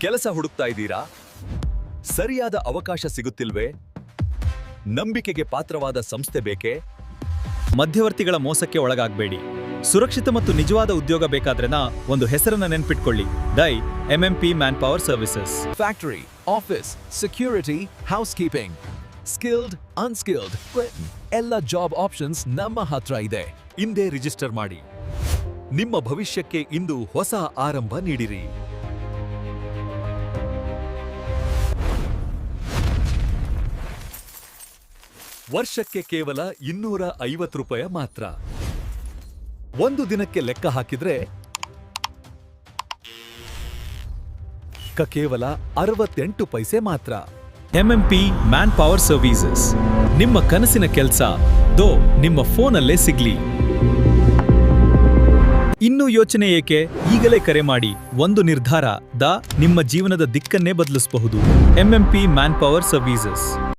ಕೆಲಸ ಹುಡುಕ್ತಾ ಇದ್ದೀರಾ? ಸರಿಯಾದ ಅವಕಾಶ ಸಿಗುತ್ತಿಲ್ವೇ? ನಂಬಿಕೆಗೆ ಪಾತ್ರವಾದ ಸಂಸ್ಥೆ ಬೇಕೇ? ಮಧ್ಯವರ್ತಿಗಳ ಮೋಸಕ್ಕೆ ಒಳಗಾಗಬೇಡಿ. ಸುರಕ್ಷಿತ ಮತ್ತು ನಿಜವಾದ ಉದ್ಯೋಗ ಬೇಕಾದ್ರೆನಾ ಒಂದು ಹೆಸರನ್ನ ನೆನ್ಪಿಟ್ಕೊಳ್ಳಿ. ಡೈ MMP man power services. Factory, office, security, housekeeping. Skilled, unskilled, ಎಲ್ಲ ಜಾಬ್ ಆಪ್ಷನ್ಸ್ ನಮ್ಮ ಹತ್ರ ಇದೆ. ಇಂದೇ ರಿಜಿಸ್ಟರ್ ಮಾಡಿ. ನಿಮ್ಮ ಭವಿಷ್ಯಕ್ಕೆ ಇಂದು ಹೊಸ ಆರಂಭ ನೀಡಿರಿ. ವರ್ಷಕ್ಕೆ ಕೇವಲ ₹250 ಮಾತ್ರ. ಒಂದು ದಿನಕ್ಕೆ ಲೆಕ್ಕ ಹಾಕಿದ್ರೆ ಕೇವಲ 68 ಪೈಸೆ ಮಾತ್ರ. MMP man power services. ನಿಮ್ಮ ಕನಸಿನ ಕೆಲಸ ನಿಮ್ಮ ಫೋನಲ್ಲೇ ಸಿಗ್ಲಿ. ಇನ್ನೂ ಯೋಚನೆ ಏಕೆ? ಈಗಲೇ ಕರೆ ಮಾಡಿ. ಒಂದು ನಿರ್ಧಾರ ನಿಮ್ಮ ಜೀವನದ ದಿಕ್ಕನ್ನೇ ಬದಲಿಸಬಹುದು. MMP man power services.